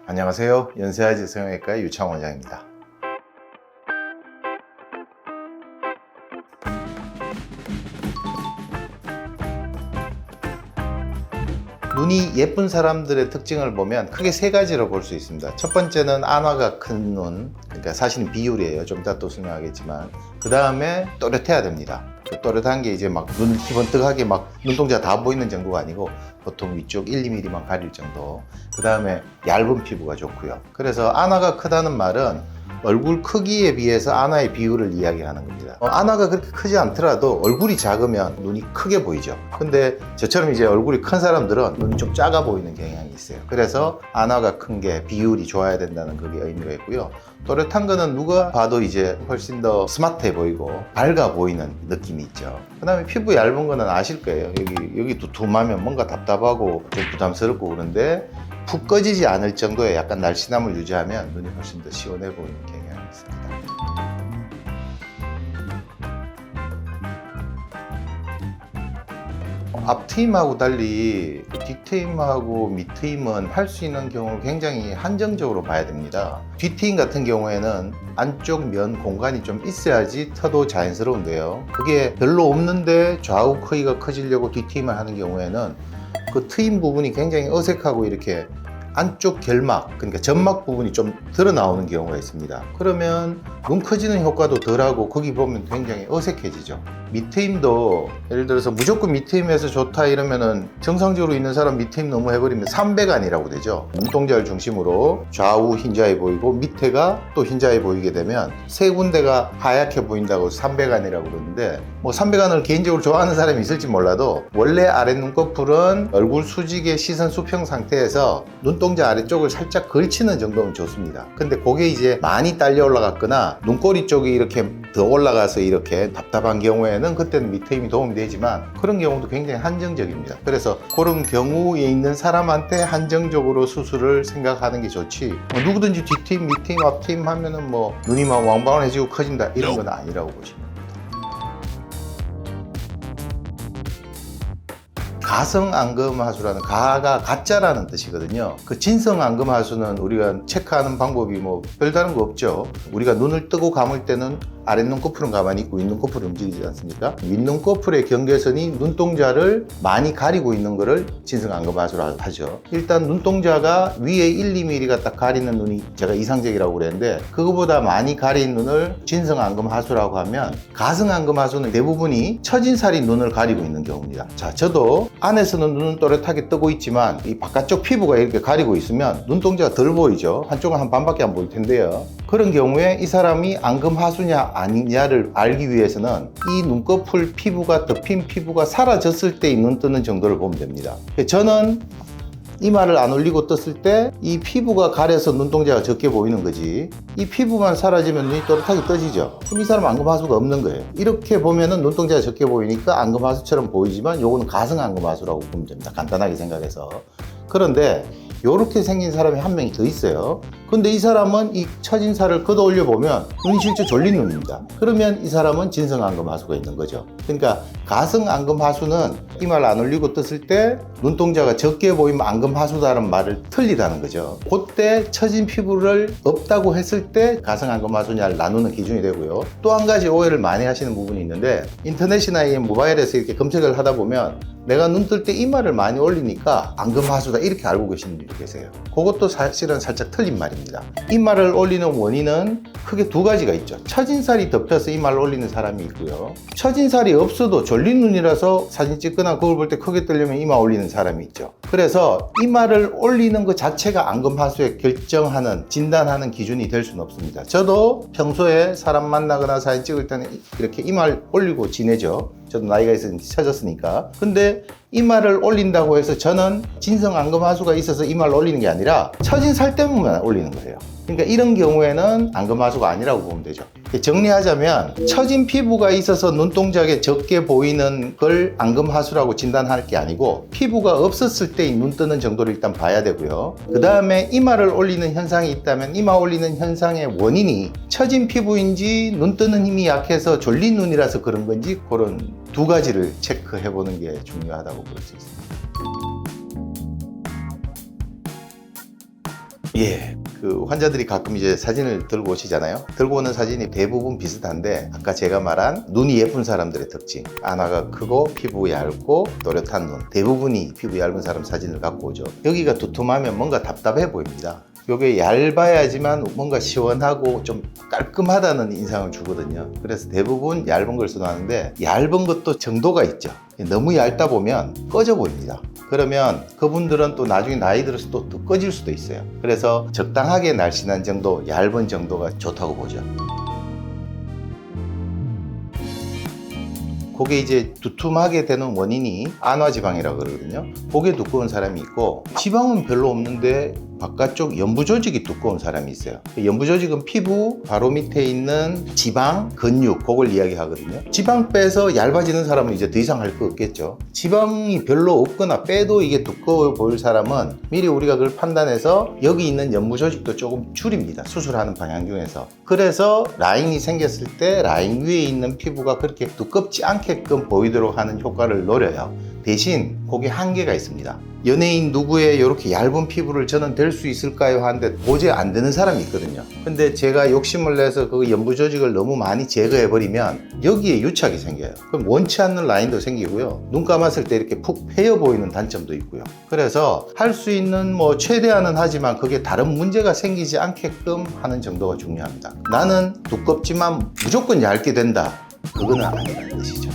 안녕하세요. 연세아지 성형외과 유창 원장입니다. 눈이 예쁜 사람들의 특징을 보면 크게 세 가지로 볼 수 있습니다. 첫 번째는 안화가 큰 눈, 그러니까 사실은 비율이에요. 좀 이따 또 설명하겠지만. 그 다음에 또렷해야 됩니다. 또렷한 게 이제 막 눈 희번뜩하게 막 눈동자 다 보이는 정도가 아니고 보통 위쪽 1, 2mm만 가릴 정도. 그 다음에 얇은 피부가 좋고요. 그래서 안화가 크다는 말은 얼굴 크기에 비해서 안화의 비율을 이야기하는 겁니다. 안화가 그렇게 크지 않더라도 얼굴이 작으면 눈이 크게 보이죠. 근데 저처럼 이제 얼굴이 큰 사람들은 눈이 좀 작아 보이는 경향이 있어요. 그래서 안화가 큰 게 비율이 좋아야 된다는 그게 의미가 있고요. 또렷한 거는 누가 봐도 이제 훨씬 더 스마트해 보이고 밝아 보이는 느낌이 있죠. 그 다음에 피부 얇은 거는 아실 거예요. 여기 두툼하면 뭔가 답답하고 좀 부담스럽고 그런데 푹 꺼지지 않을 정도의 약간 날씬함을 유지하면 눈이 훨씬 더 시원해 보이는 경향이 있습니다. 앞트임하고 달리 뒷트임하고 밑트임은 할 수 있는 경우를 굉장히 한정적으로 봐야 됩니다. 뒷트임 같은 경우에는 안쪽 면 공간이 좀 있어야지 터도 자연스러운데요. 그게 별로 없는데 좌우 크기가 커지려고 뒷트임을 하는 경우에는 그 트임 부분이 굉장히 어색하고 이렇게 안쪽 결막, 그러니까 점막 부분이 좀 드러나오는 경우가 있습니다. 그러면 눈 커지는 효과도 덜하고 거기 보면 굉장히 어색해지죠. 밑트임도 예를 들어서 무조건 밑트임에서 좋다 이러면은 정상적으로 있는 사람 밑트임 너무 해버리면 삼배간이라고 되죠. 눈동자를 중심으로 좌우 흰자에 보이고 밑에가 또 흰자에 보이게 되면 세 군데가 하얗게 보인다고 삼배간이라고 그러는데 뭐 삼배간을 개인적으로 좋아하는 사람이 있을지 몰라도 원래 아래 눈꺼풀은 얼굴 수직의 시선 수평 상태에서 눈동자 아래쪽을 살짝 걸치는 정도면 좋습니다. 근데 그게 이제 많이 딸려 올라갔거나 눈꼬리 쪽이 이렇게 더 올라가서 이렇게 답답한 경우에는 그때는 밑트임이 도움이 되지만 그런 경우도 굉장히 한정적입니다. 그래서 그런 경우에 있는 사람한테 한정적으로 수술을 생각하는 게 좋지 누구든지 뒷트임, 밑트임, 앞트임 하면은 뭐 눈이 막 왕방울해지고 커진다 이런 건 아니라고 보시면 됩니다. 가성안검하수라는 가가 가짜라는 뜻이거든요. 그 진성안검하수는 우리가 체크하는 방법이 뭐 별다른 거 없죠. 우리가 눈을 뜨고 감을 때는 아랫눈꺼풀은 가만히 있고 윗눈꺼풀은 움직이지 않습니까? 윗눈꺼풀의 경계선이 눈동자를 많이 가리고 있는 거를 진성안검하수라고 하죠. 일단 눈동자가 위에 1, 2mm가 딱 가리는 눈이 제가 이상적이라고 그랬는데 그거보다 많이 가린 눈을 진성안검하수라고 하면 가성안검하수는 대부분이 처진살이 눈을 가리고 있는 경우입니다. 자, 저도 안에서는 눈은 또렷하게 뜨고 있지만 이 바깥쪽 피부가 이렇게 가리고 있으면 눈동자가 덜 보이죠. 한쪽은 한 반밖에 안 보일 텐데요. 그런 경우에 이 사람이 안검하수냐 아니냐를 알기 위해서는 이 눈꺼풀 피부가 덮인 피부가 사라졌을 때 눈 뜨는 정도를 보면 됩니다. 저는 이마를 안 올리고 떴을 때 이 피부가 가려서 눈동자가 적게 보이는 거지 이 피부만 사라지면 눈이 또렷하게 떠지죠. 그럼 이 사람은 안검하수가 없는 거예요. 이렇게 보면은 눈동자가 적게 보이니까 안검하수처럼 보이지만 요거는 가성안검하수라고 보면 됩니다. 간단하게 생각해서. 그런데 이렇게 생긴 사람이 한 명이 더 있어요. 근데 이 사람은 이 처진살을 걷어 올려 보면 눈이 실제 졸린 눈입니다. 그러면 이 사람은 진성안검하수가 있는 거죠. 그러니까 가성안검하수는 이마를 안 올리고 떴을 때 눈동자가 적게 보이면 안검하수다라는 말을 틀리다는 거죠. 그때 처진 피부를 없다고 했을 때 가성안검하수냐를 나누는 기준이 되고요. 또 한 가지 오해를 많이 하시는 부분이 있는데 인터넷이나 이 모바일에서 이렇게 검색을 하다 보면 내가 눈 뜰 때 이마를 많이 올리니까 안검하수다 이렇게 알고 계시는 분이 계세요. 그것도 사실은 살짝 틀린 말입니다. 이마를 올리는 원인은 크게 두 가지가 있죠. 처진살이 덮여서 이마를 올리는 사람이 있고요. 처진살이 없어도 졸린 눈이라서 사진 찍거나 거울 볼 때 크게 뜨려면 이마 올리는 사람이 있죠. 그래서 이마를 올리는 것 자체가 안검하수에 결정하는 진단하는 기준이 될 수는 없습니다. 저도 평소에 사람 만나거나 사진 찍을 때는 이렇게 이마를 올리고 지내죠. 저도 나이가 있어졌으니까. 근데 이마를 올린다고 해서 저는 진성안검하수가 있어서 이마를 올리는 게 아니라 처진 살 때문에 올리는 거예요. 그러니까 이런 경우에는 안검하수가 아니라고 보면 되죠. 정리하자면 처진 피부가 있어서 눈동자에 적게 보이는 걸 안검하수라고 진단할 게 아니고 피부가 없었을 때 눈 뜨는 정도를 일단 봐야 되고요. 그 다음에 이마를 올리는 현상이 있다면 이마 올리는 현상의 원인이 처진 피부인지 눈 뜨는 힘이 약해서 졸린 눈이라서 그런 건지 그런 두 가지를 체크해 보는 게 중요하다고 볼 수 있습니다. 예. 그 환자들이 가끔 이제 사진을 들고 오시잖아요. 들고 오는 사진이 대부분 비슷한데 아까 제가 말한 눈이 예쁜 사람들의 특징, 안화가 크고 피부 얇고 또렷한 눈, 대부분이 피부 얇은 사람 사진을 갖고 오죠. 여기가 두툼하면 뭔가 답답해 보입니다. 요게 얇아야지만 뭔가 시원하고 좀 깔끔하다는 인상을 주거든요. 그래서 대부분 얇은 걸 선호하는데 얇은 것도 정도가 있죠. 너무 얇다 보면 꺼져 보입니다. 그러면 그분들은 또 나중에 나이 들어서 또 꺼질 수도 있어요. 그래서 적당하게 날씬한 정도, 얇은 정도가 좋다고 보죠. 그게 이제 두툼하게 되는 원인이 안화지방이라고 그러거든요. 그게 두꺼운 사람이 있고 지방은 별로 없는데 바깥쪽 연부 조직이 두꺼운 사람이 있어요. 연부 조직은 피부 바로 밑에 있는 지방, 근육 그걸 이야기하거든요. 지방 빼서 얇아지는 사람은 이제 더 이상 할 거 없겠죠. 지방이 별로 없거나 빼도 이게 두꺼워 보일 사람은 미리 우리가 그걸 판단해서 여기 있는 연부 조직도 조금 줄입니다. 수술하는 방향 중에서. 그래서 라인이 생겼을 때 라인 위에 있는 피부가 그렇게 두껍지 않게끔 보이도록 하는 효과를 노려요. 대신 거기에 한계가 있습니다. 연예인 누구의 이렇게 얇은 피부를 저는 될 수 있을까요? 하는데 도저히 안 되는 사람이 있거든요. 근데 제가 욕심을 내서 그 연부 조직을 너무 많이 제거해버리면 여기에 유착이 생겨요. 그럼 원치 않는 라인도 생기고요. 눈 감았을 때 이렇게 푹 패여 보이는 단점도 있고요. 그래서 할 수 있는 최대한은 하지만 그게 다른 문제가 생기지 않게끔 하는 정도가 중요합니다. 나는 두껍지만 무조건 얇게 된다. 그거는 아니라는 뜻이죠.